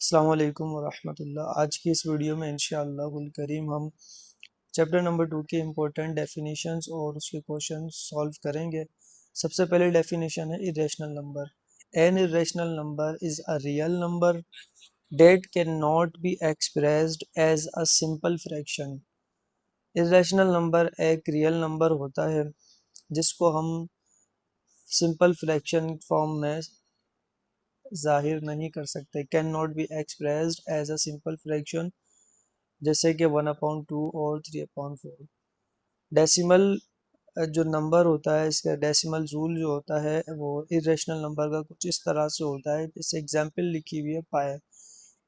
अस्सलाम वालेकुम वरहमतुल्लाह। आज की इस वीडियो में इंशाअल्लाहुल करीम हम चैप्टर नंबर 2 के इम्पोर्टेंट डेफिनेशंस और उसके क्वेश्चन सॉल्व करेंगे। सबसे पहले डेफिनेशन है irrational number. An irrational number is a real number that can not be expressed as a simple fraction. Irrational number एक रियल नंबर होता है जिसको हम सिंपल फ्रैक्शन फॉर्म में जाहिर नहीं कर सकते। Can not be expressed as a simple fraction, जैसे कि 1/2 और 3/4। डेसिमल जो नंबर होता है, इसका डेसिमल रूल जो होता है वो इरेशनल नंबर का कुछ इस तरह से होता है। जैसे एग्जांपल लिखी हुई है पाई।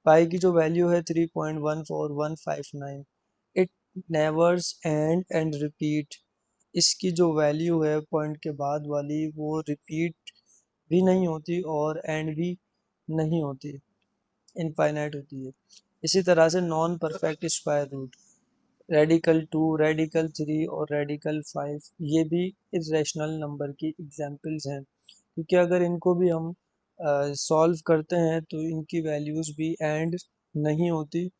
पाई की जो वैल्यू है 3.14159। It नेवर्स and repeat. इसकी जो वैल्यू है पॉइंट के बाद वाली वो रिपीट भी नहीं होती और एंड भी नहीं होती, इनफाइनाइट होती है। इसी तरह से non perfect square root, radical 2, radical 3 और रेडिकल 5 ये भी इरेशनल नंबर की एग्जाम्पल्स हैं, क्योंकि अगर इनको भी हम सॉल्व करते हैं तो इनकी वैल्यूज़ भी एंड नहीं होती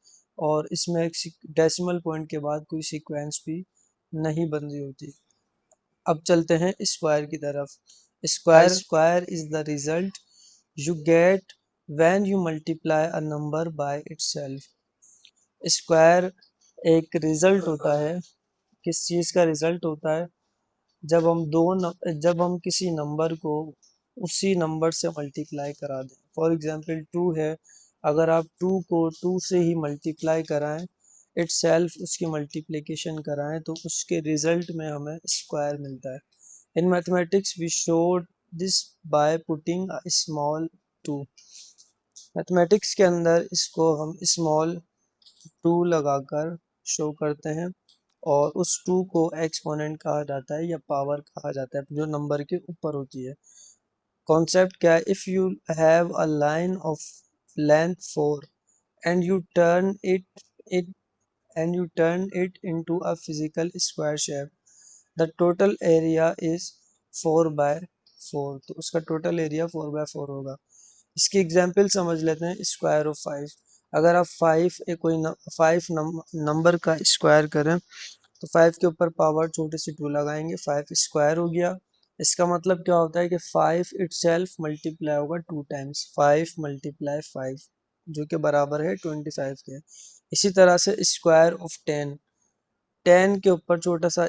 और इसमें एक डेसिमल पॉइंट के बाद कोई सीक्वेंस भी नहीं बन रही होती। अब चलते हैं स्क्वायर की तरफ। Square is the result you get when you multiply a number by itself। Square एक रिजल्ट होता है। किस चीज़ का रिजल्ट होता है? जब हम किसी नंबर को उसी नंबर से मल्टीप्लाई करा दें। फॉर एग्जांपल 2 है, अगर आप 2 को 2 से ही मल्टीप्लाई कराएं, इटसेल्फ उसकी मल्टीप्लिकेशन कराएं, तो उसके रिजल्ट में हमें स्क्वायर मिलता है। In mathematics we showed this by putting a small 2। Mathematics के अंदर इसको हम स्मॉल 2 लगाकर शो करते हैं और उस 2 को एक्सपोनेंट कहा जाता है या पावर कहा जाता है, जो नंबर के ऊपर होती है। कॉन्सेप्ट क्या है? If you have a line of length 4 and it U turn it into a physical square shape, the total area is 4/4। तो उसका टोटल एरिया 4/4 होगा। इसकी एग्जाम्पल समझ लेते हैं। Square of 5। अगर आप 5 नंबर का स्क्वायर करें तो 5 के ऊपर पावर छोटी सी 2 लगाएंगे, 5 स्क्वायर हो गया। इसका मतलब क्या होता है कि 5 इटसेल्फ मल्टीप्लाई होगा 2 टाइम्स, 5 × 5 जो कि बराबर है 25 के। इसी तरह से स्क्वायर ऑफ 10। 10 के ऊपर छोटा सा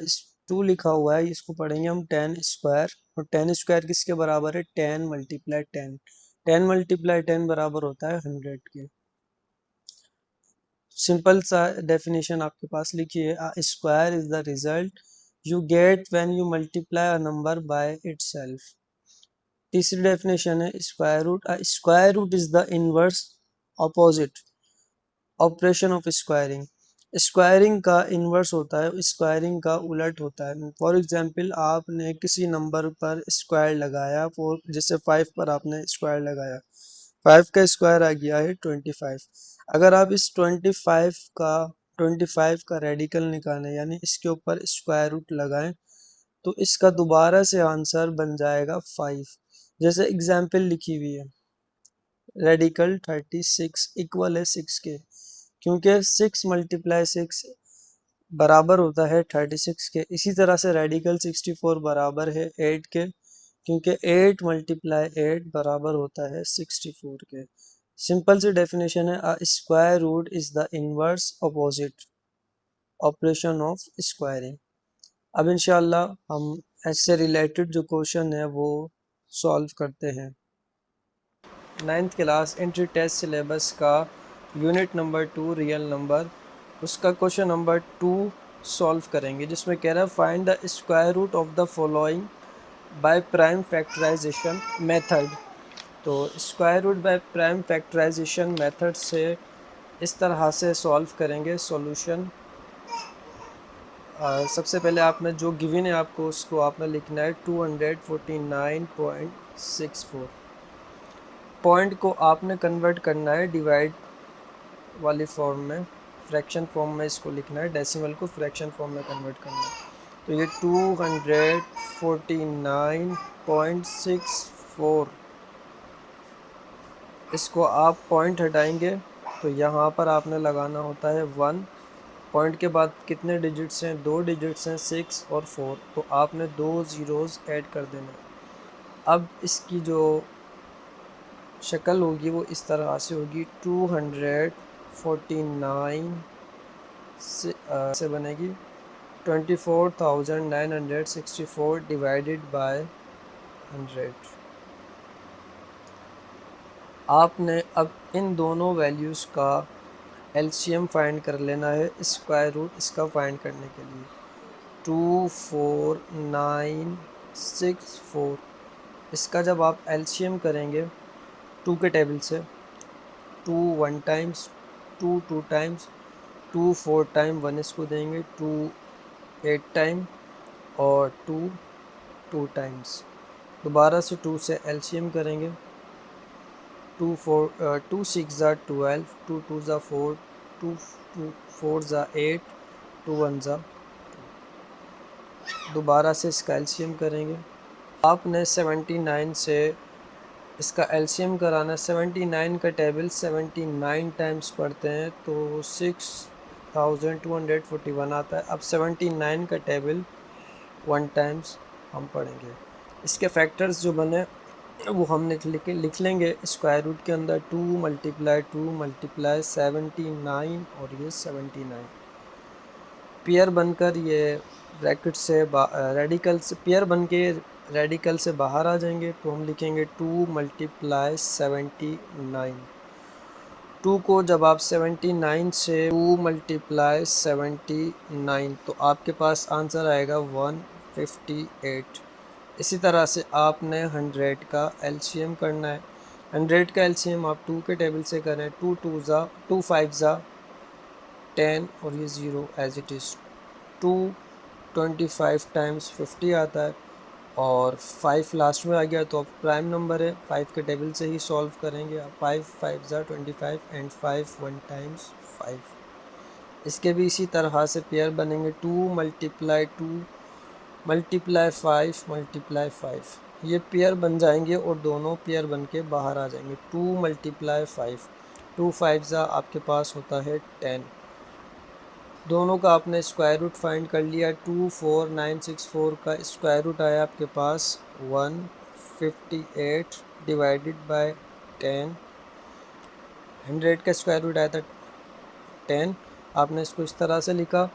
2 लिखा हुआ है, इसको पढ़ेंगे हम 10 स्क्वायर। और 10 स्क्वायर किसके बराबर है? 10 × 10। 10 × 10 बराबर होता है 100 के। सिंपल सा डेफिनेशन आपके पास लिखिए। Square is the result you get when you multiply a number by itself. तीसरी डेफिनेशन है square root. Square root is the inverse opposite operation of squaring. Squaring का इन्वर्स होता है, स्क्वायरिंग का उलट होता है। फॉर एग्जांपल आपने किसी नंबर पर स्क्वायर लगाया, जैसे 5 पर आपने स्क्वायर लगाया, 5 का स्क्वायर आ गया है 25। अगर आप इस 25 का रेडिकल निकालें, यानी इसके ऊपर स्क्वायर रूट लगाएं, तो इसका दोबारा से आंसर बन जाएगा 5। जैसे एग्जाम्पल लिखी हुई है, रेडिकल 36 इक्वल है 6 के, क्योंकि 6 × 6 बराबर होता है 36 के। इसी तरह से रेडिकल 64 बराबर है 8 के, क्योंकि 8 × 8 बराबर होता है 64 के। सिंपल सी डेफिनेशन है, a square root is the inverse opposite operation of squaring. अब इंशाल्लाह हम ऐसे रिलेटेड जो क्वेश्चन है वो सॉल्व करते हैं। 9th class entry test syllabus का यूनिट नंबर 2 रियल नंबर, उसका क्वेश्चन नंबर 2 सॉल्व करेंगे, जिसमें कह रहा है find the square root of the following by prime factorization method. तो square root by prime factorization method से इस तरह से सॉल्व करेंगे सॉल्यूशन। सबसे पहले आपने जो गिवन है आपको उसको आपने लिखना है 249.64। पॉइंट को आपने कन्वर्ट करना है डिवाइड वाली फॉर्म में, फ्रैक्शन फॉर्म में इसको लिखना है, डेसिमल को फ्रैक्शन फॉर्म में कन्वर्ट करना है। तो ये 249.64 इसको आप पॉइंट हटाएंगे तो यहाँ पर आपने लगाना होता है 1। पॉइंट के बाद कितने डिजिट्स हैं, 2 डिजिट्स हैं, 6 और 4, तो आपने 2 ज़ीरोज़ ऐड कर देना है। अब इसकी जो शक्ल होगी वो इस तरह से होगी, 249 से बनेगी 24,964 डिवाइडेड बाय 100। आपने अब इन दोनों वैल्यूज़ का एलसीएम फाइंड कर लेना है स्क्वायर रूट इसका फाइंड करने के लिए। 24964 इसका जब आप एलसीएम करेंगे 2 के टेबल से, 2 1 टाइम्स, 2 2 टाइम्स, 2 4 टाइम 1 इसको देंगे, 2 8 टाइम और 2 2 टाइम्स। दोबारा से 2 से एलसीएम करेंगे, 2 6 ज़ा 12, 2 2 ज़ा 4, 2 4 ज़ा 8, 2 1 ज़ा 2। दोबारा से इसका एलसीएम करेंगे। आपने 79 से इसका एलसीएम कराना। 79 का टेबल 79 टाइम्स पढ़ते हैं तो 6241 आता है। अब 79 का टेबल 1 टाइम्स हम पढ़ेंगे। इसके फैक्टर्स जो बने वो हमने लिख लेंगे स्क्वायर रूट के अंदर। 2 मल्टीप्लाई 79 और ये 79 पेयर बनकर ये ब्रैकेट से रेडिकल से पेयर बन के रेडिकल से बाहर आ जाएंगे, तो हम लिखेंगे 2 मल्टीप्लाई 79। 2 को जब आप 79 से 2 मल्टीप्लाई 79 तो आपके पास आंसर आएगा 158। इसी तरह से आपने 100 का एलसीएम करना है। 100 का एलसीएम आप 2 के टेबल से करें। 2 2 ज़ा 2 5 ज़ा 10 और ये 0 एज इट इज़। 225 टाइम्स 50 आता है और 5 लास्ट में आ गया तो अब प्राइम नंबर है। 5 के टेबल से ही सॉल्व करेंगे आप। 5 5 ज़ा 25 एंड 5 1 टाइम्स 5। इसके भी इसी तरह से पेयर बनेंगे। 2 मल्टीप्लाई 2 मल्टीप्लाई 5 मल्टीप्लाई 5 ये पेयर बन जाएंगे और दोनों पेयर बन के बाहर आ जाएंगे। 2 मल्टीप्लाई 5 2 5 ज़ा आपके पास होता है 10। दोनों का आपने स्क्वायर रूट फाइंड कर लिया। 24964 का स्क्वायर रूट आया आपके पास 158 डिवाइडेड बाय 10। 100 का स्क्वायर रूट आया था 10, आपने इसको इस तरह से लिखा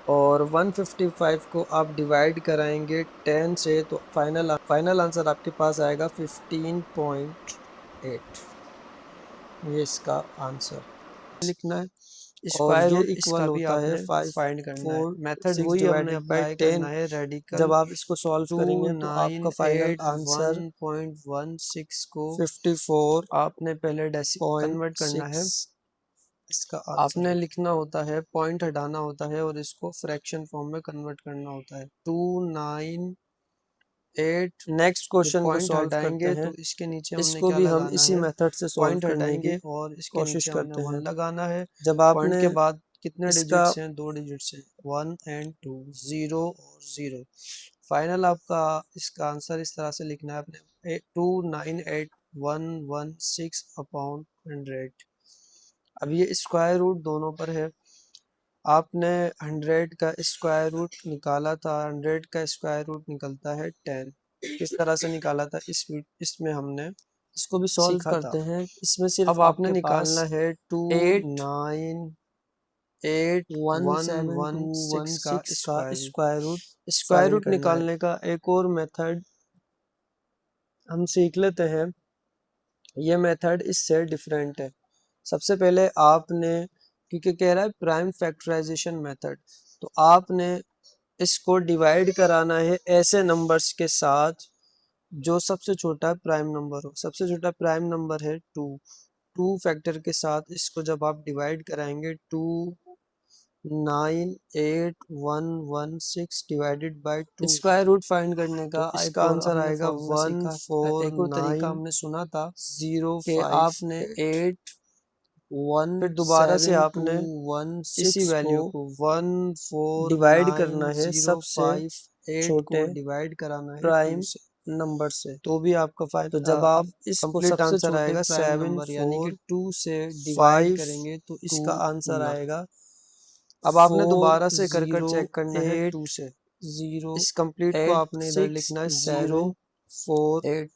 और 155 को आप डिवाइड कराएंगे 10 से तो फाइनल आंसर आपके पास आएगा 15.8। ये इसका आंसर लिखना है। स्क्वायर रूट इक्वल होता है 5 फाइंड करना है। मेथड वही हमने अप्लाई करना है रेडिकल। जब आप इसको सॉल्व करेंगे तो आपका फाइनल आंसर 1.16 को 54 आपने पहले डेसिमल कन्वर्ट करना है। इसका आपने लिखना होता है, पॉइंट हटाना होता है और इसको फ्रैक्शन फॉर्म में कन्वर्ट करना होता है। 298 नेक्स्ट क्वेश्चन को सॉल्व करते हैं तो इसके नीचे हमने इसको भी हम इसी मेथड से सॉल्व करने की और इसके कोशिश करते हैं। लगाना है जब आपने के बाद कितने डिजिट्स हैं, 2 डिजिट्स हैं 1 एंड 2, 0 और 0। फाइनल आपका इसका आंसर इस तरह से लिखना है आपने 298,116 अपॉन 100। अब ये स्क्वायर रूट दोनों पर है। आपने 100 का स्क्वायर रूट निकाला था, 100 का स्क्वायर रूट निकलता है 10। किस तरह से निकाला था इसमें हमने इसको भी सॉल्व करते हैं। इसमें सिर्फ अब आपने निकालना है 298,116 का स्क्वायर रूट। स्क्वायर रूट निकालने का एक और मेथड हम सीख लेते हैं। ये मेथड इससे डिफरेंट है। सबसे पहले आपने, क्योंकि कह रहा है प्राइम फैक्टराइजेशन मेथड, तो आपने इसको डिवाइड कराना है ऐसे नंबर्स के साथ जो सबसे छोटा प्राइम नंबर हो। सबसे छोटा प्राइम नंबर है 2। 2 फैक्टर के साथ इसको जब आप डिवाइड कराएंगे 298,116 divided by 2। Square root find करने का तो इसका आंसर आएगा 149। एक और तरीका हमने सुना था 0 आपने 8 1 फिर दोबारा से आपने इसी वैल्यू को 1 4 डिवाइड करना है सबसे छोटे डिवाइड कराना है प्राइम नंबर से तो भी आपका फाइनल। तो जब आप इसको कंप्लीट सबसे आंसर छोटे आएगा प्राइम 7 नंबर यानी कि 4 2 से डिवाइड 5 करेंगे तो इसका 2 आंसर 9। आएगा। अब आपने दोबारा से कर कर 4 चेक करना है 0 2 से। 0 इस कंप्लीट को 8 आपने इधर 6 लिखना है 0 7 4 8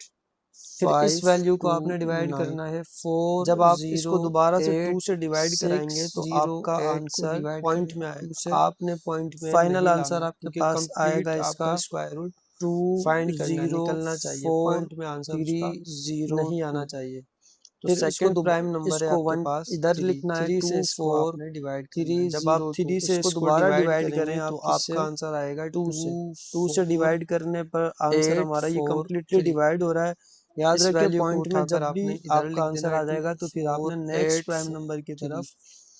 फिर इस 5 वैल्यू को 2 आपने डिवाइड 9। करना है 4 जब आप 0 इसको दोबारा से 2 8 से डिवाइड 6 कराएंगे तो 0 आपका 8 को आंसर डिवाइड पॉइंट करें में 2 आएगा। से। आपने पॉइंट में फाइनल नहीं आंसर लाना आपके क्योंकि पास आएगा कंप्लीट इसका आपका स्क्वायर रूट 2 फाइंड करना है, 0 निकलना चाहिए, 4 पॉइंट में आंसर 3 उसका 0 नहीं आना 2। चाहिए। तो फिर सेकंड प्राइम नंबर है इसको आपके 1 पास इधर 3। लिखना है 3 2 से इसको 4 आपने डिवाइड करना 3 है। जब आप 0 2। 3 से इसको इसको दोबारा डिवाइड डिवाइड करेंगे करें तो आप आपका किससे आंसर आएगा 2 2। से 2 से 4 डिवाइड करने पर आंसर 8 हमारा ये 4 कम्प्लीटली 3। डिवाइड हो रहा है। याद इस रखिए वैल्यू को पॉइंट में उठाकर जब भी आपने इधर आपका लिख आंसर देना है आ 2 जाएगा तो फिर 4 आपने नेक्स्ट 8 प्राइम 4 नंबर की 3। तरफ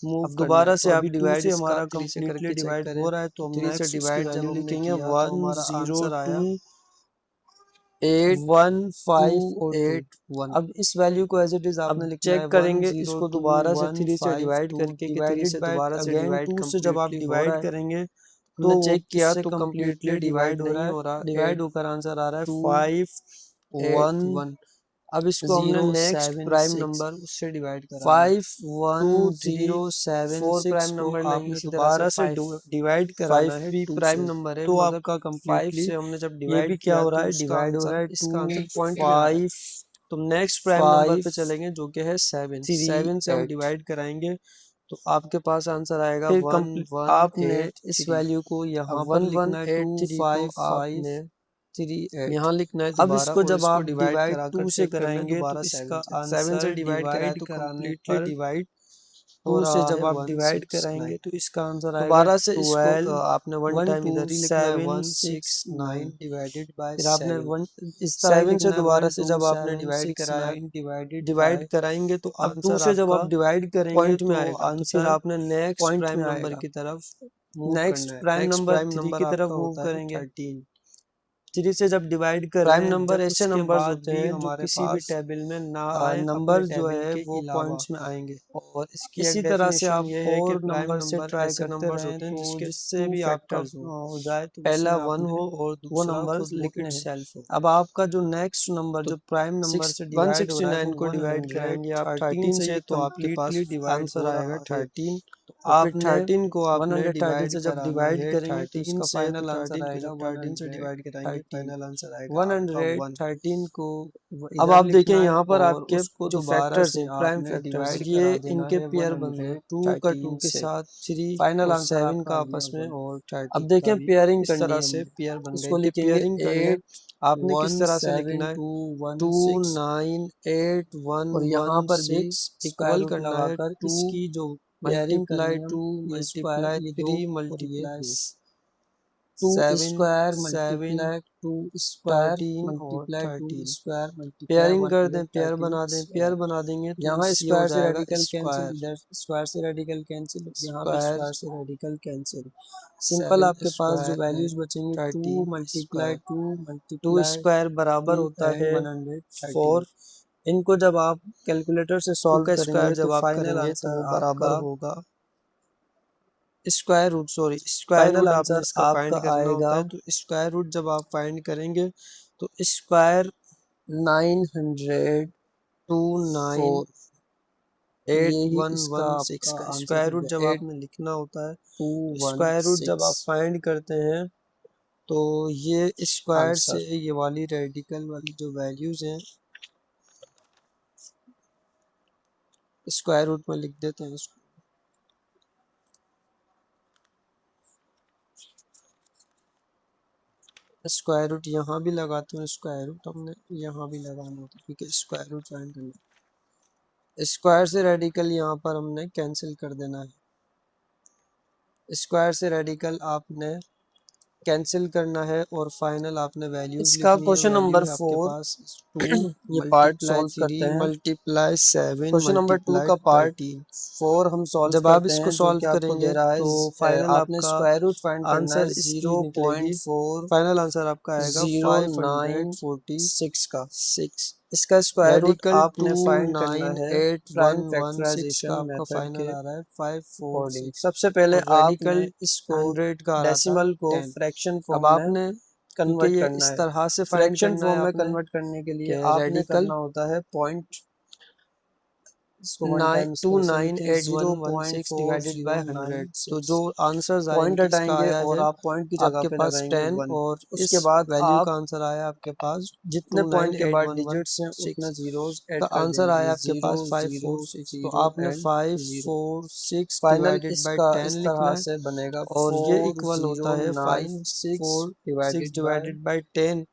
मूव अब करना है। दोबारा तो से आप अभी 2 डिवाइड से इसका हमारा 3 से कम्प्लीटली करके चेक डिवाइड करें हो रहा है तो तो हम 3 से नेक्स्ट उसकी डिवाइड जब वैल्यू हमने लिखेंगे किया तो 1 हमारा 0 आंसर 2 आया 8 1 2 5 और 2। 8 1। अब इस वैल्यू को एज इट इज आपने अब लिखना है चेक 1 करेंगे 0 इसको 2 दोबारा से 1 3 से 5 डिवाइड 2 करके कि 3 डिवाइडेड से बाय दोबारा से अगेन डिवाइड 2 से जब आप कम्प्लीटली हो रहा डिवाइड है। करेंगे तो हमने वो चेक किया किससे तो कम्प्लीटली कम्प्लीटली डिवाइड डिवाइड नहीं नहीं हो हो रहा, रहा। डिवाइड 8 होकर आंसर आ रहा है 2 5 8 1। 1 अब इसको हमने 0 नेक्स्ट 7 प्राइम 6। नंबर उससे डिवाइड कराना है। 5 1 2 3 0 7 4 6 प्राइम को नंबर नहीं है, आपने दोबारा से दोबारा से 5 डिवाइड कराना 5 है भी 2 प्राइम से। नंबर है तो मगर आपका 5 कम्प्लीटली से हमने जब ये भी डिवाइड क्या किया हो रहा तो है, उसका डिवाइड हो रहा आंसर है। इसका 2 आंसर पॉइंट में आ रहा है। 5। तो नेक्स्ट प्राइम नंबर 5 पे चलेंगे जो कि है 7। 3 7 से हम 8। डिवाइड कराएंगे तो आपके पास आंसर आएगा फिर 1 कंप्लीट 1 आपने 8 इस 3। वैल्यू को यहाँ अब पर 1 1 लिखना है 8 2 3 को 5 5 आपने 3 8। यहाँ लिखना है अब दोबारा इसको और जब इसको आप डिवाइड डिवाइड कराकर 2 से चेक कर लें करेंगे तो दोबारा इसका 7 से। 7 से आंसर डिवाइड कराएं डिवाइड तो कराने कम्प्लीटली पर डिवाइड हो 2 से रहा है जब आप डिवाइड 169। कराएंगे तो इसका आंसर आएगा दोबारा से इसको 12। आपने वन 1 टाइम 2 इधर ही लिखना है 7 6 9 169। डिवाइडेड बाय फिर आपने 7। वन इस तरह ही 7 से लिखना है दोबारा 1 से 2 जब आपने 7 डिवाइड 6 कराया, 9 डिवाइडेड डिवाइड बाय। कराएंगे तो अब 2 आंसर से जब आपका आप डिवाइड करेंगे पॉइंट में तो आएगा। तो फिर आंसर आपने नेक्स्ट पॉइंट प्राइम में नंबर आएगा। की तरफ मूव नेक्स्ट करना है। Prime next number prime 3 number की तरफ आपका मूव होता है करेंगे। 13। 3 से जब डिवाइड कर रहे प्राइम हैं नंबर जब ऐसे उसके नंबर्स बाद होते भी हैं जो हमारे किसी भी पास टेबल में ना आए अपने नंबर जो टेबल है के वो अलावा। पॉइंट्स में आएंगे। और इसकी एक इसी तरह से डेफिनेशन आप ये है कि और प्राइम नंबर से नंबर ट्राई ऐसे करते नंबर्स रहें होते हैं तो जिसके जिससे 2 भी आपका फैक्टर्स हों। हो जाए तो पहला उसमें 1 आपने हो और वो दूसरा नंबर खुद वो लिखने हैं। इटसेल्फ हो। अब आपका जो नेक्स्ट नंबर तो जो प्राइम नंबर 6 से डिवाइड हो रहा है वो 169 को डिवाइड कराएंगे आप 13 113 से से ये तो आपके पास कम्प्लीटली डिवाइड आंसर हो आएगा रहा है। 13। तो तो फिर आपने 13 को आपने 113 डिवाइड से जब कराना डिवाइड है करेंगे तो 13 इसका से। तो फाइनल आंसर 13 को आएगा जब 13 से डिवाइड करेंगे 113। फाइनल आंसर आएगा आपका 1। 113 को अब इधर आप देखें लिखना है यहाँ पर और आपके उसको जो दोबारा फैक्टर्स से हैं प्राइम आपने फैक्टर्स डिवाइड ये करा देना इनके है पेयर बन रहे हैं 2 का 2 के 113 से। साथ 3 फाइनल और आंसर 7 आपका का आ आपस में। गया और 130 अब का देखें भी। पेयरिंग इस करनी तरह है से हमने। पेयर बन गए इसको कि लिखेंगे पेयरिंग करना है 8 आपने किस 1 तरह से 7 लिखना है 2 1 2 6 9 8 1 और यहाँ 1 पर भी 6 स्क्वायर इक्वल रूट करना है लगाकर 2 इसकी जो पेयरिंग करनी मल्टीप्लाई है 2 ये स्क्वायर मल्टीप्लाई ये 2 3 और ये मल्टीप्लाई 2 2 7 स्क्वायर 7 मल्टीप्लाई 2 स्क्वायर 13 और मल्टीप्लाई 2 13 स्क्वायर मल्टीप्लाई पेयरिंग कर दें, पेयर 113 बना दें। Pair square. बना देंगे तो यहाँ ये हो स्क्वायर से जाएगा रेडिकल कैंसिल, स्क्वायर इधर स्क्वायर से रेडिकल कैंसिल, यहाँ भी स्क्वायर स्क्वायर से रेडिकल कैंसिल। सिंपल 7 आपके पास जो स्क्वायर वैल्यूज एंड बचेंगी 2 13 मल्टीप्लाई स्क्वायर। 2 2 मल्टीप्लाई स्क्वायर बराबर 2 होता एंड है 113। 4। इनको जब आप कैलकुलेटर से 2 सॉल्व का स्क्वायर करेंगे तो जब आप फाइनल करेंगे तो आंसर वो आपका बराबर होगा square root, sorry square final root आपने आंसर इसका फाइंड आपका करना आएगा होता है। तो स्क्वायर रूट जब आप फाइंड करेंगे तो स्क्वायर 929 4। यही इसका 8116 आपका का आंसर स्क्वायर हो रूट जब गया आपने लिखना होता है। स्क्वायर रूट जब आप 8216 फाइंड करते हैं तो ये स्क्वायर से आंसर। ये वाली रेडिकल वाली जो वैल्यूज हैं स्क्वायर रूट में लिख देते हैं इसको। स्क्वायर रूट यहाँ भी लगाते हैं, स्क्वायर रूट हमने यहाँ भी लगाना होता है क्योंकि स्क्वायर रूट फाइंड करना है। स्क्वायर से रेडिकल यहाँ पर हमने कैंसिल कर देना है। स्क्वायर से रेडिकल आपने कैंसिल करना है और फाइनल आपने वैल्यूज इसका लिखनी है। क्वेश्चन नंबर वैल्यूज आपके 4 पास 2 ये पार्ट मल्टीप्लाई सॉल्व 3 करते हैं। मल्टीप्लाई 7 क्वेश्चन नंबर 2 मल्टीप्लाई का पार्ट 13। 4 हम सॉल्व जब आप करते इसको हैं जो सॉल्व कि आपको दे करेंगे रहा है तो फाइनल आपने आपका स्क्वायर रूट फाइंड करना है, आंसर इसकी निकलेगी 0.4। फाइनल आंसर आपका आएगा 096 का। 546। इसका स्क्वायर रूट रेडिकल आपने फाइंड करना है प्राइम 2981116 का फैक्टराइजेशन आपका मेथड फाइनल के आ रहा है अकॉर्डिंग। 546। सबसे पहले और रेडिकल आपने इसको 100 का आ रहा था डेसिमल को 10। फ्रैक्शन अब फॉर्म में आपने क्योंकि कन्वर्ट ये करना इस है। तरह से फाइंड फ्रैक्शन करना है फॉर्म में आपने कन्वर्ट करने के लिए कि आपने रेडिकल करना होता है पॉइंट इसको वन टाइम इस तरह से लिखें 298116 डिवाइडेड बाय 100। तो जो 0.4096 आंसर्स आए पॉइंट इनकी इसका हटाएंगे आया और है आप पॉइंट की जगह आपके पे पास लगाएंगे 10 1। और उसके इस बाद वैल्यू आप का आंसर आया आपके पास जितने पॉइंट के बाद 2981116। डिजिट्स हैं उतने जीरोस का ऐड कर आंसर देंगे आया आपके 0 पास 0 546। तो 0 आपने एंड 0। 546 फाइनल डिवाइडेड बाय इसका 10 इस लिखना तरह है से बनेगा और ये इक्वल होता है 4096 546 डिवाइडेड बाय डिवाइडेड बाय 10।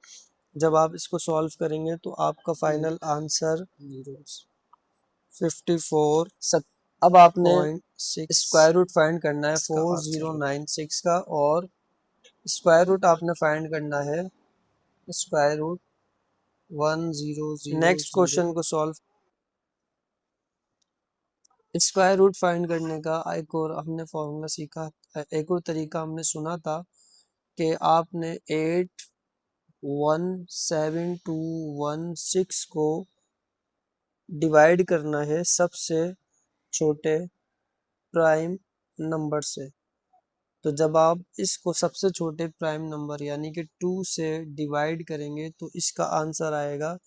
जब आप इसको सॉल्व करेंगे तो आपका फाइनल आंसर जीरोस 54.6 अब आपने स्क्वायर रूट फाइंड करना है इसका आंसर है। 4096 का और स्क्वायर रूट आपने फाइंड करना है स्क्वायर रूट 1000। नेक्स्ट क्वेश्चन को सॉल्व स्क्वायर रूट फाइंड करने का एक और हमने फॉर्मूला सीखा, एक और तरीका हमने सुना था कि आपने 817216 को डिवाइड करना है सबसे छोटे प्राइम नंबर से। तो जब आप इसको सबसे छोटे प्राइम नंबर यानी कि 2 से डिवाइड करेंगे तो इसका आंसर आएगा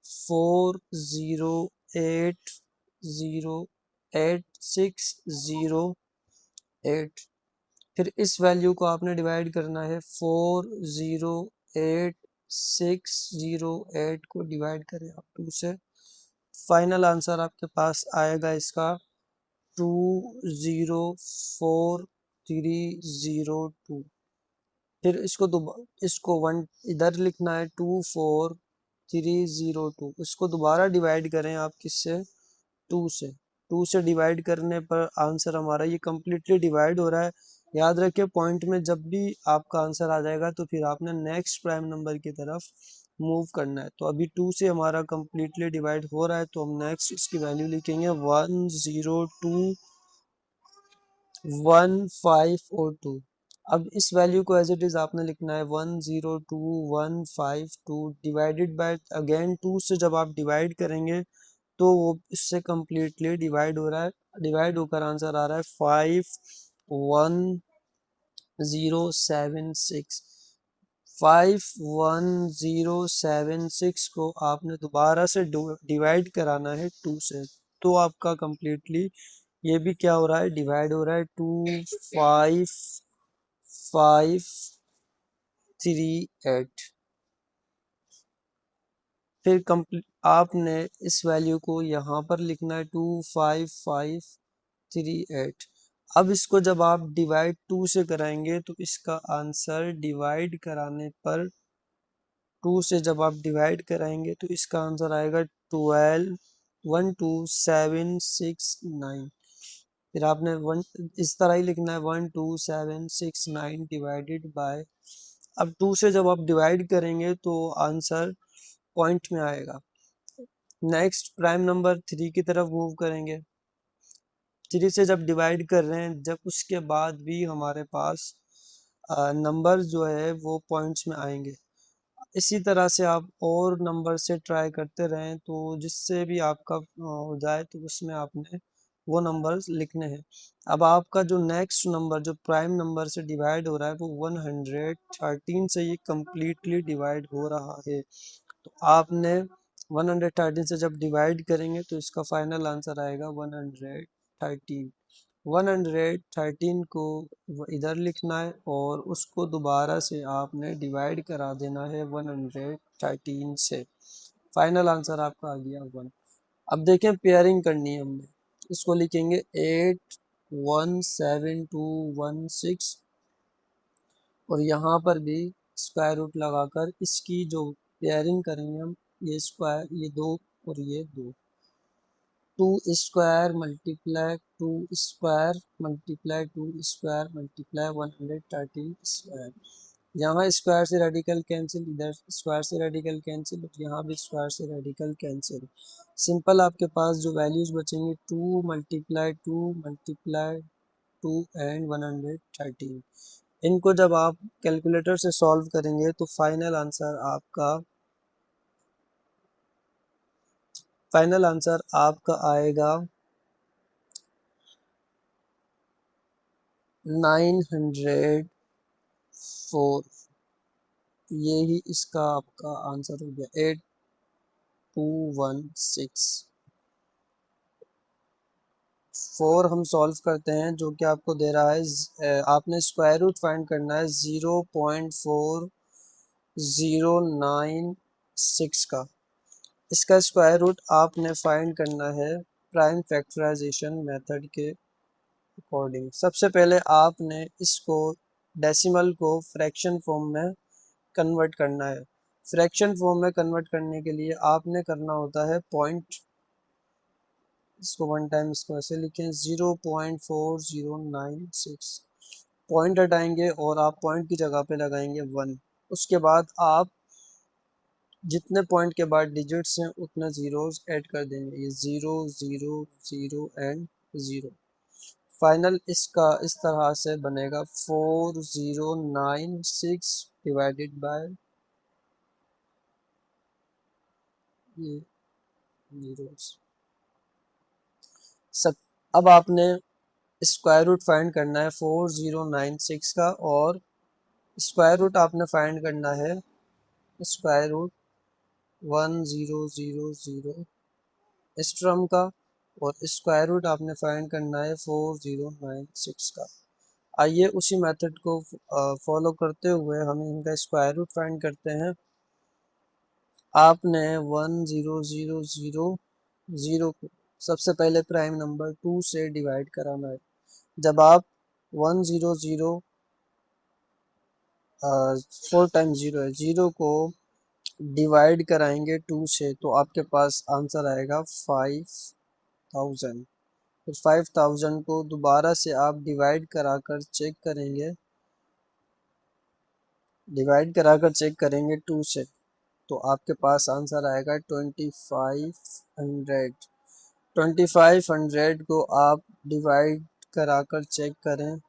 40808608। फिर इस वैल्यू को आपने डिवाइड करना है 408608 को डिवाइड करें आप 2 से। फाइनल आंसर आपके पास आएगा इसका 204302। फिर इसको 1 इधर लिखना है 24302। इसको दोबारा डिवाइड करें आप किससे 2 से। 2 से डिवाइड करने पर आंसर हमारा ये कम्प्लीटली डिवाइड हो रहा है। याद रखिए पॉइंट में जब भी आपका आंसर आ जाएगा तो फिर आपने नेक्स्ट प्राइम नंबर की तरफ मूव करना है। तो अभी 2 से हमारा कम्प्लीटली डिवाइड हो रहा है तो हम नेक्स्ट इसकी वैल्यू लिखेंगे 1021502। अब इस वैल्यू को एज इट इज आपने लिखना है 102152 डिवाइडेड बाय अगेन 2 से जब आप डिवाइड करेंगे तो वो इससे कम्प्लीटली डिवाइड हो रहा है, डिवाइड होकर आंसर आ रहा है 51076। 51076 को आपने दोबारा से डिवाइड कराना है 2 से। तो आपका कम्प्लीटली ये भी क्या हो रहा है डिवाइड हो रहा है 25538। फिर आपने इस वैल्यू को यहाँ पर लिखना है 25538। अब इसको जब आप डिवाइड 2 से कराएंगे तो इसका आंसर डिवाइड कराने पर 2 से जब आप डिवाइड कराएंगे तो इसका आंसर आएगा 12769। फिर आपने इस तरह ही लिखना है 12769 डिवाइडेड बाय। अब 2 से जब आप डिवाइड करेंगे तो आंसर पॉइंट में आएगा। नेक्स्ट प्राइम नंबर 3 की तरफ मूव करेंगे। 3 से जब डिवाइड कर रहे हैं जब उसके बाद भी हमारे पास नंबर जो है वो पॉइंट्स में आएंगे। इसी तरह से आप और नंबर से ट्राई करते रहें तो जिससे भी आपका हो जाए तो उसमें आपने वो नंबर्स लिखने हैं। अब आपका जो नेक्स्ट नंबर जो प्राइम नंबर से डिवाइड हो रहा है वो 113 से ये कम्प्लीटली डिवाइड हो रहा है। तो आपने 113 से जब डिवाइड करेंगे तो इसका फाइनल आंसर आएगा 113। 113 को इधर लिखना है और उसको दोबारा से आपने डिवाइड करा देना है 113 से। फाइनल आंसर आपका आ गया 1। अब देखें पेयरिंग करनी है हमने। इसको लिखेंगे 817216 और यहाँ पर भी स्क्वायर रूट लगाकर इसकी जो पेयरिंग करेंगे हम, ये स्क्वायर ये 2 और ये 2, 2 square multiply 2 square multiply 2 square multiply 113 square. यहाँ स्क्वायर से रेडिकल कैंसिल, इधर स्क्वायर से रेडिकल कैंसिल और यहाँ भी स्क्वायर से रेडिकल कैंसिल। सिंपल आपके पास जो वैल्यूज बचेंगे 2 मल्टीप्लाई 2 मल्टीप्लाई 2 एंड 113। इनको जब आप कैलकुलेटर से सॉल्व करेंगे तो फाइनल आंसर आपका आएगा 904। ये ही इसका आपका आंसर हो गया 8216। 4 हम सॉल्व करते हैं जो कि आपको दे रहा है आपने स्क्वायर रूट फाइंड करना है 0.4096 का। इसका स्क्वायर रूट आपने फाइंड करना है प्राइम फैक्टराइजेशन मेथड के अकॉर्डिंग। सबसे पहले आपने इसको डेसिमल को फ्रैक्शन फॉर्म में कन्वर्ट करना है। फ्रैक्शन फॉर्म में कन्वर्ट करने के लिए आपने करना होता है पॉइंट, इसको वन टाइम इसको ऐसे लिखें 0.4096, पॉइंट हटाएंगे और आप पॉइंट की जगह पे लगाएंगे 1। उसके बाद आप जितने पॉइंट के बाद डिजिट्स हैं उतने जीरोस ऐड कर देंगे, ये 0 0 0 एंड 0। फाइनल इसका इस तरह से बनेगा 4096 डिवाइडेड बाय ये जीरोस। सब अब आपने स्क्वायर रूट फाइंड करना है 4096 का, और स्क्वायर रूट आपने फाइंड करना है स्क्वायर रूट 1000 इस टर्म का, और स्क्वायर रूट आपने फाइंड करना है 4096 का। आइए उसी मेथड को फॉलो करते हुए हम इनका स्क्वायर रूट फाइंड करते हैं। आपने 1000 को सबसे पहले प्राइम नंबर 2 से डिवाइड कराना है। जब आप 100 4 टाइम 0 है, 0 को डिवाइड कराएंगे 2 से तो आपके पास आंसर आएगा 5000। फिर 5000 को दोबारा से आप डिवाइड कराकर चेक करेंगे, 2 से तो आपके पास आंसर आएगा 2500। 2500 को आप डिवाइड कराकर चेक करें,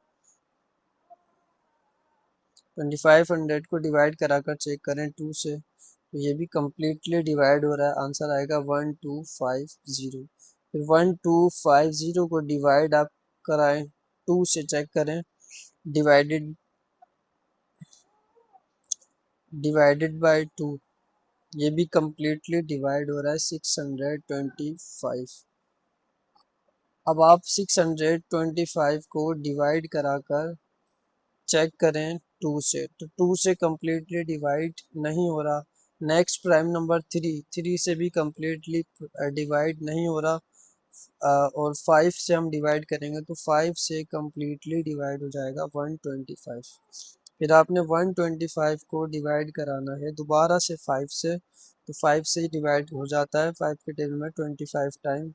2500 को डिवाइड कराकर चेक करें 2 से तो ये भी कम्प्लीटली डिवाइड हो रहा है, आंसर आएगा 1250। फिर 1250 को डिवाइड आप कराएं 2 से चेक करें, डिवाइडेड बाय 2, ये भी कम्प्लीटली डिवाइड हो रहा है 625। अब आप 625 को डिवाइड कराकर चेक करें 2 से, तो 2 से कम्प्लीटली डिवाइड नहीं हो रहा। नेक्स्ट प्राइम नंबर 3 से भी कम्प्लीटली डिवाइड नहीं हो रहा, और 5 से हम डिवाइड करेंगे तो 5 से कम्प्लीटली डिवाइड हो जाएगा 125। फिर आपने 125 को डिवाइड कराना है दोबारा से 5 से, तो 5 से डिवाइड हो जाता है 5 के टेबल में 25 टाइम।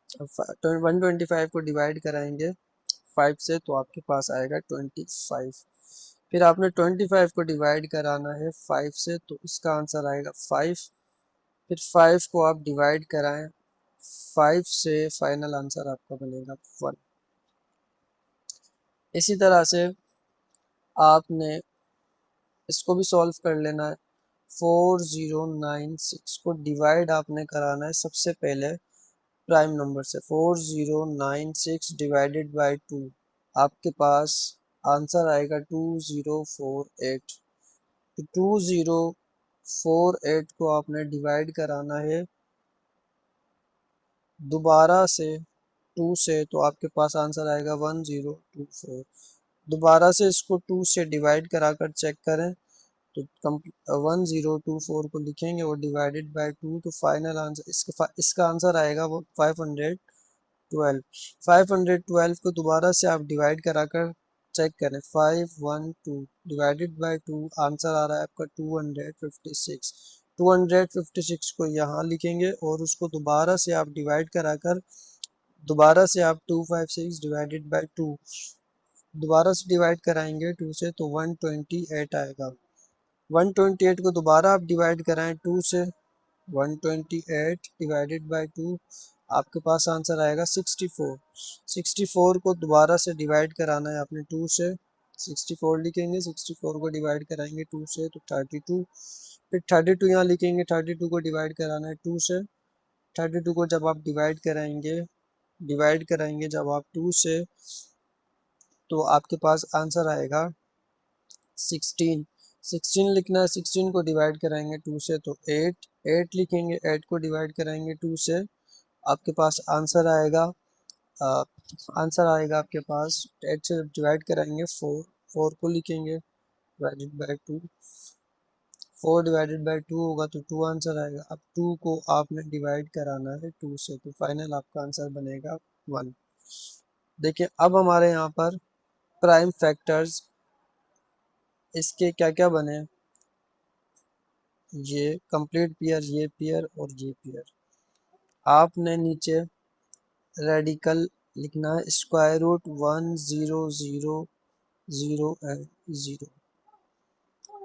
125 को डिवाइड कराएंगे 5 से तो आपके पास आएगा 25। फिर आपने 25 को डिवाइड कराना है 5 से तो इसका आंसर आएगा 5। फिर 5 को आप डिवाइड कराएं 5 से, फाइनल आंसर आपका बनेगा 1। इसी तरह से आपने इसको भी सॉल्व कर लेना है। 4096 को डिवाइड आपने कराना है सबसे पहले प्राइम नंबर से, 4096 डिवाइडेड बाय 2, आपके पास आंसर आएगा 2048। तो 2048 को आपने डिवाइड कराना है दोबारा से 2 से, तो आपके पास आंसर आएगा 1024। दोबारा से इसको 2 से डिवाइड कराकर चेक करें तो 1024 को लिखेंगे और डिवाइडेड बाय 2, तो फाइनल आंसर इसका आंसर आएगा वो 512। 512 को दोबारा से आप डिवाइड कराकर चेक करें 512 डिवाइडेड बाय 2, आंसर आ रहा है आपका 256। 256 को यहाँ लिखेंगे और उसको दोबारा से आप डिवाइड कराकर, दोबारा से आप 256 डिवाइडेड बाय 2 दोबारा से डिवाइड कराएंगे 2 से तो 128 आएगा। 128 को दोबारा आप डिवाइड कराएं 2 से, 128 डिवाइडेड बाय 2, आपके पास आंसर आएगा 64। 64 को दोबारा से डिवाइड कराना है आपने 2 से, 64 लिखेंगे, 64 को डिवाइड कराएंगे 2 से तो 32। फिर 32 यहाँ लिखेंगे, 32 को डिवाइड कराना है 2 से, 32 को जब आप डिवाइड कराएंगे जब आप 2 से तो आपके पास आंसर आएगा 16। 16 लिखना है, 16 को डिवाइड कराएंगे 2 से तो 8, 8 लिखेंगे, 8 को डिवाइड कराएंगे 2 से, आपके पास आंसर आएगा आपके पास 8 से डिवाइड कराएंगे 4, 4 को लिखेंगे डिवाइडेड बाय 2, 4 डिवाइडेड बाय 2 होगा तो 2 आंसर आएगा। अब 2 को आपने डिवाइड कराना है 2 से तो फाइनल आपका आंसर बनेगा 1। देखिए अब हमारे यहाँ पर प्राइम फैक्टर्स इसके क्या क्या बने, ये कंप्लीट पेयर, ये पेयर और ये पेयर। आपने नीचे रेडिकल लिखना है स्क्वायर रूट 1 0 0 0 एंड 0।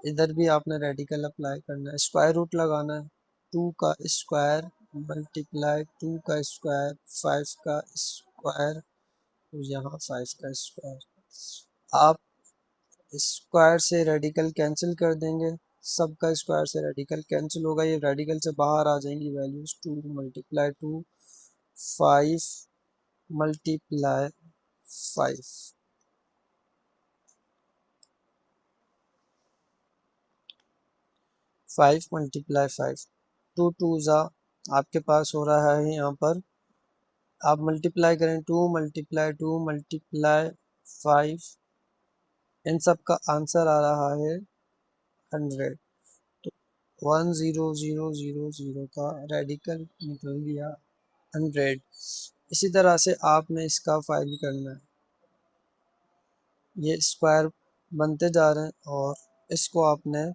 इधर भी आपने रेडिकल अप्लाई करना है, स्क्वायर रूट लगाना है 2 का स्क्वायर मल्टीप्लाई 2 का स्क्वायर 5 का स्क्वायर और यहाँ 5 का स्क्वायर। आप स्क्वायर से रेडिकल कैंसिल कर देंगे, सबका स्क्वायर से रेडिकल कैंसिल होगा, ये रेडिकल से बाहर आ जाएंगी वैल्यूज। 2 मल्टीप्लाई 2 5 मल्टीप्लाई 5, 5 मल्टीप्लाई 5, 2 2 ज़ा आपके पास हो रहा है यहाँ पर, आप मल्टीप्लाई करें 2 मल्टीप्लाई 2 मल्टीप्लाई 5, इन सब का आंसर आ रहा है 100। तो 1 0 0 0 0 का रेडिकल निकल गया 100। इसी तरह से आपने इसका फाइल करना है, ये स्क्वायर बनते जा रहे हैं और इसको आपने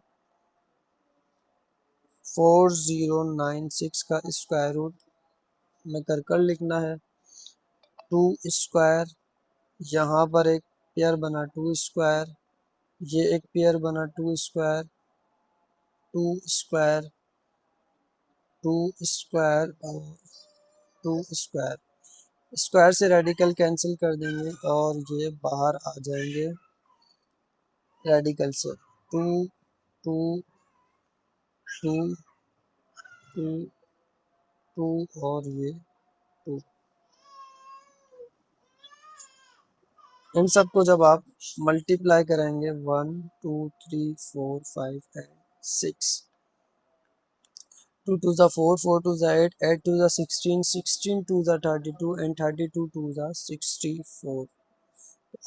4096 का स्क्वायर रूट में कर लिखना है। 2 स्क्वायर, यहाँ पर एक पेयर बना 2 स्क्वायर, ये एक पेयर बना 2 स्क्वायर 2 स्क्वायर 2 स्क्वायर और 2 स्क्वायर। स्क्वायर से रेडिकल कैंसिल कर देंगे और ये बाहर आ जाएंगे रेडिकल से। 2 2 2 2 2 और ये 2। इन सबको जब आप मल्टीप्लाई करेंगे 1 2 3 4 5 एंड 6, 2 2 ज़ा 4 4 2 ज़ा 8 8 2 ज़ा 16 16 2 ज़ा 32 एंड 32 2 ज़ा 64।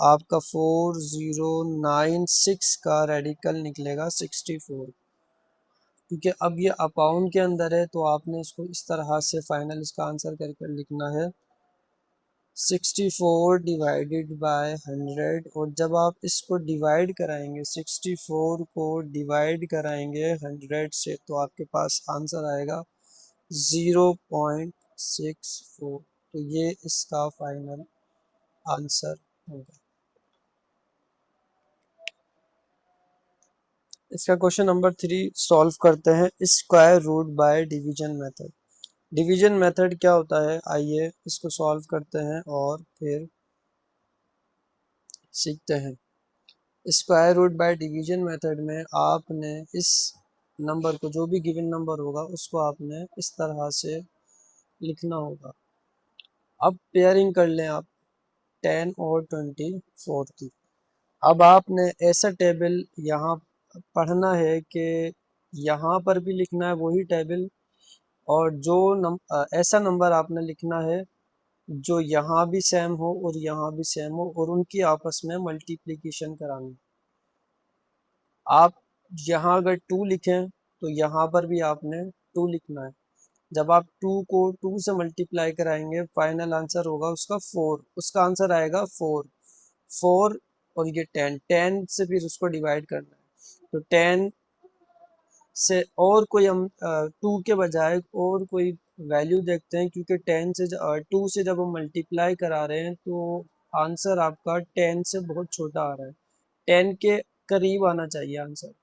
आपका 4096 का रेडिकल निकलेगा 64, क्योंकि अब ये अपाउंड के अंदर है तो आपने इसको इस तरह से फाइनल इसका आंसर करके लिखना है 64 डिवाइडेड बाय 100। और जब आप इसको डिवाइड कराएंगे 64 को डिवाइड कराएंगे 100 से तो आपके पास आंसर आएगा 0.64। तो ये इसका फाइनल आंसर होगा। इसका क्वेश्चन नंबर 3 सॉल्व करते हैं square root by division method. Division method क्या होता है, आइए इसको सॉल्व करते हैं और फिर सीखते हैं। Square root by division method में आपने इस नंबर को, जो भी गिवन नंबर होगा उसको आपने इस तरह से लिखना होगा। अब पेयरिंग कर लें आप 10 और 24 की। अब आपने ऐसा टेबल यहाँ पढ़ना है कि यहाँ पर भी लिखना है वही टेबल, और जो ऐसा नंबर आपने लिखना है जो यहाँ भी सेम हो और यहाँ भी सेम हो और उनकी आपस में मल्टीप्लिकेशन करानी। आप यहाँ अगर 2 लिखें तो यहाँ पर भी आपने 2 लिखना है। जब आप 2 को 2 से मल्टीप्लाई कराएंगे फाइनल आंसर होगा उसका 4, उसका आंसर आएगा 4 4 और ये 10 10 से फिर उसको डिवाइड करना है तो 10 से और कोई हम 2 के बजाय और कोई वैल्यू देखते हैं, क्योंकि 10 से 2 से जब हम मल्टीप्लाई करा रहे हैं तो आंसर आपका 10 से बहुत छोटा आ रहा है, 10 के करीब आना चाहिए आंसर।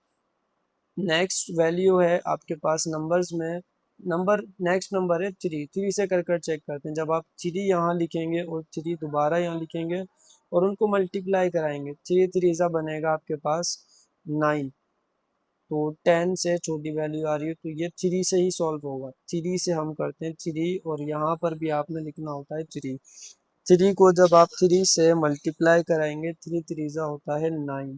नेक्स्ट वैल्यू है आपके पास नंबर्स में, नंबर नेक्स्ट नंबर है 3, 3 से कर चेक करते हैं। जब आप 3 यहाँ लिखेंगे और 3 दोबारा यहाँ लिखेंगे और उनको मल्टीप्लाई कराएंगे 3 3 सा बनेगा आपके पास 9, तो 10 से छोटी वैल्यू आ रही है तो ये 3 से ही सॉल्व होगा। 3 से हम करते हैं 3 और यहाँ पर भी आपने लिखना होता है 3। 3 को जब आप 3 से मल्टीप्लाई कराएंगे 3 3 सा होता है 9,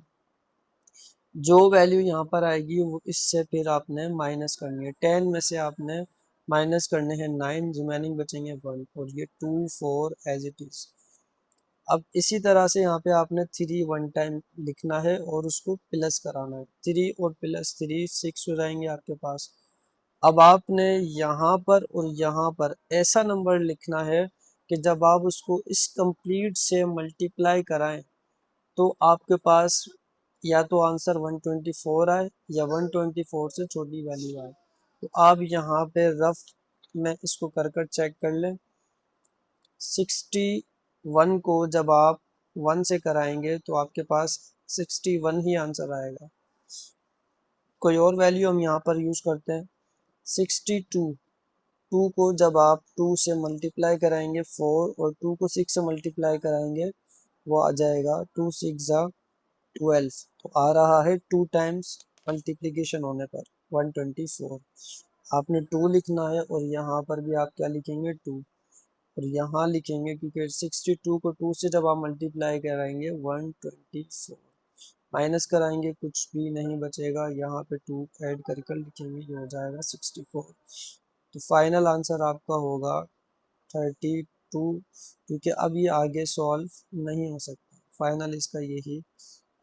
जो वैल्यू यहाँ पर आएगी वो इससे फिर आपने माइनस करनी है। 10 में से आपने माइनस करने हैं 9, रिमेनिंग बचेंगे 1 और ये 2 4 एज इट इज। अब इसी तरह से यहाँ पे आपने 3 वन टाइम लिखना है और उसको प्लस कराना है। 3 और प्लस 3 6 हो जाएंगे आपके पास। अब आपने यहाँ पर और यहाँ पर ऐसा नंबर लिखना है कि जब आप उसको इस कंप्लीट से मल्टीप्लाई कराएं तो आपके पास या तो आंसर 124 आए या 124 से छोटी वैल्यू आए। तो आप यहाँ पे रफ में इसको कर चेक कर लें। 61 को जब आप 1 से कराएंगे तो आपके पास 61 ही आंसर आएगा। कोई और वैल्यू हम यहाँ पर यूज करते हैं। 62, 2 को जब आप 2 से मल्टीप्लाई कराएंगे 4 और 2 को 6 से मल्टीप्लाई कराएंगे वो आ जाएगा 2 6 12। तो आ रहा है 2 टाइम्स मल्टीप्लीकेशन होने पर 124। आपने 2 लिखना है और यहाँ पर भी आप क्या लिखेंगे 2 और यहाँ लिखेंगे क्योंकि 62 को 2 से जब आप मल्टीप्लाई कराएंगे 124 माइनस कराएंगे कुछ भी नहीं बचेगा। यहाँ पे 2 ऐड कर लिखेंगे ये हो जाएगा 64। तो फाइनल आंसर आपका होगा 32 क्योंकि अब ये आगे सॉल्व नहीं हो सकता। फाइनल इसका यही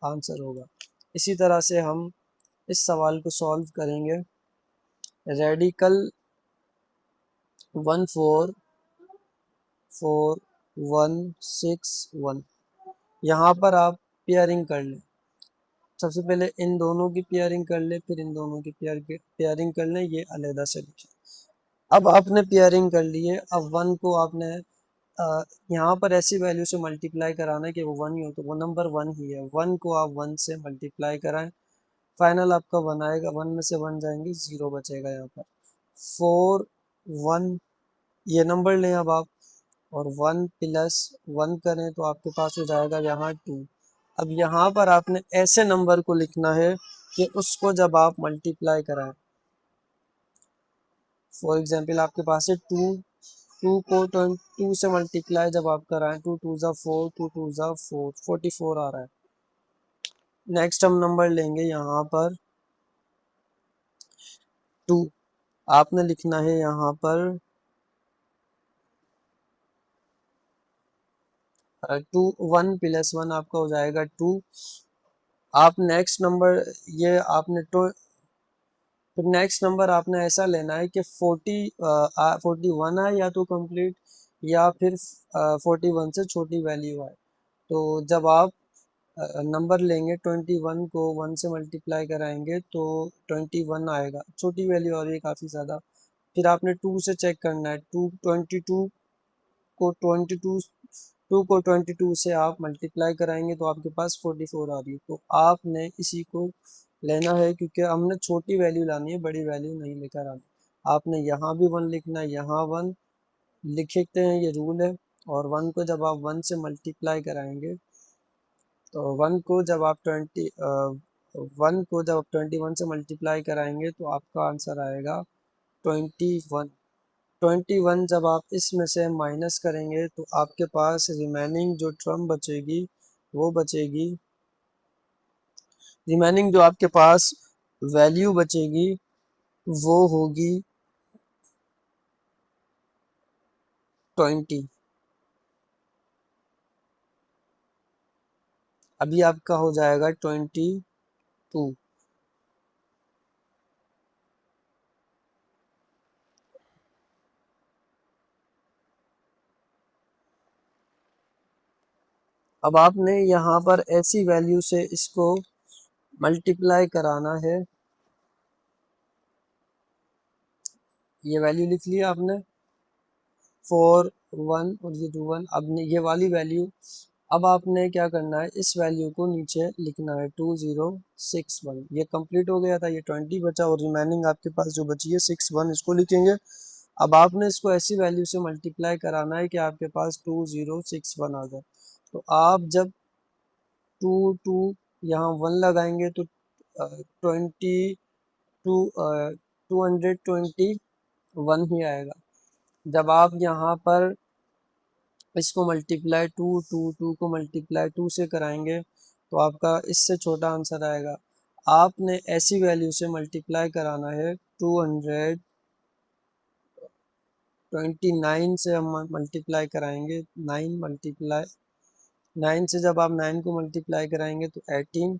आंसर होगा। इसी तरह से हम इस सवाल को सॉल्व करेंगे। रेडिकल 14161, यहाँ पर आप पेयरिंग कर लें। सबसे पहले इन दोनों की पेयरिंग कर ले फिर इन दोनों की पेयरिंग कर लें, ये अलहदा से लिखें। अब आपने पेयरिंग कर लिए। अब 1 को आपने यहाँ पर ऐसी वैल्यू से मल्टीप्लाई कराना है कि वो 1 ही हो, तो वो नंबर 1 ही है। 1 को आप 1 से मल्टीप्लाई कराएं, फाइनल आपका 1 आएगा। 1 में से 1 जाएंगे 0 बचेगा यहाँ पर। 4 1 ये नंबर लें अब आप और 1 प्लस 1 करें तो आपके पास हो जाएगा यहाँ 2। अब यहाँ पर आपने ऐसे नंबर को लिखना है कि उसको जब आप मल्टीप्लाई कराएं, फॉर एग्जांपल आपके पास है 2, 2 को 2 से मल्टीप्लाई जब आप कराएं 2 2 ज़ा 4, 2 2 ज़ा 4, 44 आ रहा है। नेक्स्ट हम नंबर लेंगे यहाँ पर 2। आपने लिखना है यहाँ पर 2 1 प्लस 1 आपका हो जाएगा 2। आप नेक्स्ट नंबर ये आपने तो फिर नेक्स्ट नंबर आपने ऐसा लेना है कि 41 आए या तो कंप्लीट या फिर 41 से छोटी वैल्यू आए। तो जब आप नंबर लेंगे 21 को 1 से मल्टीप्लाई कराएंगे तो 21 आएगा। छोटी वैल्यू और ये काफ़ी ज़्यादा। फिर आपने 2 से चेक करना है। 22 को 22 से आप मल्टीप्लाई कराएंगे तो आपके पास 44 आ रही है। तो आपने इसी को लेना है क्योंकि हमने छोटी वैल्यू लानी है, बड़ी वैल्यू नहीं लेकर आनी। आपने यहाँ भी 1 लिखना है, यहाँ 1 लिखते हैं, ये रूल है। और 1 को जब आप 1 से मल्टीप्लाई कराएंगे तो 1 को जब आप 21 से मल्टीप्लाई कराएंगे तो आपका आंसर आएगा 21। 21 जब आप इसमें से माइनस करेंगे तो आपके पास रिमेनिंग जो टर्म बचेगी वो बचेगी, रिमेनिंग जो आपके पास वैल्यू बचेगी वो होगी 20। अभी आपका हो जाएगा 22। अब आपने यहाँ पर ऐसी वैल्यू से इसको मल्टीप्लाई कराना है। ये वैल्यू लिख लिया आपने 4 1 और ये 2 1। अब ये वाली वैल्यू अब आपने क्या करना है, इस वैल्यू को नीचे लिखना है 2061। ये कंप्लीट हो गया था, ये 20 बचा और रिमेनिंग आपके पास जो बची है 61 इसको लिखेंगे। अब आपने इसको ऐसी वैल्यू से मल्टीप्लाई कराना है कि आपके पास 2061 आ जाए। तो आप जब 2 2 यहाँ 1 लगाएंगे तो 221 ही आएगा। जब आप यहाँ पर इसको मल्टीप्लाई 2 2 2 को मल्टीप्लाई 2 से कराएंगे तो आपका इससे छोटा आंसर आएगा। आपने ऐसी वैल्यू से मल्टीप्लाई कराना है 229 से हम मल्टीप्लाई कराएंगे 9 मल्टीप्लाई 9 से जब आप 9 को मल्टीप्लाई कराएंगे तो 18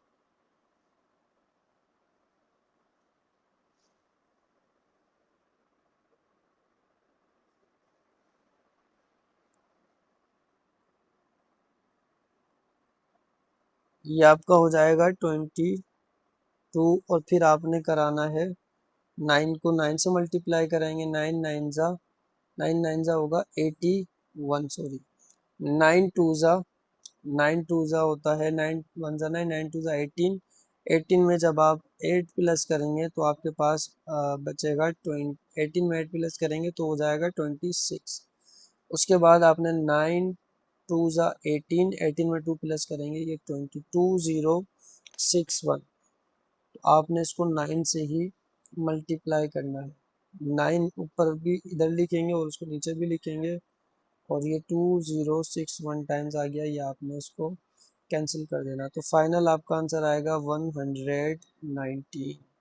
ये आपका हो जाएगा 22 और फिर आपने कराना है 9 को 9 से मल्टीप्लाई कराएंगे 9 होगा 81 सॉरी 9 टू ज़ा होता है 9 1 ज़ा 9 9 टू ज़ा 18 18 में जब आप 8 प्लस करेंगे तो आपके पास बचेगा 20 18 में 8 प्लस करेंगे तो हो जाएगा 26। उसके बाद आपने 9 टू ज़ा 18 18 में 2 प्लस करेंगे ये 22061। तो आपने इसको 9 से ही मल्टीप्लाई करना है 9 ऊपर भी इधर लिखेंगे और उसको नीचे भी लिखेंगे और ये 2061 टाइम्स आ गया, ये आपने इसको कैंसिल कर देना। तो फाइनल आपका आंसर आएगा 190।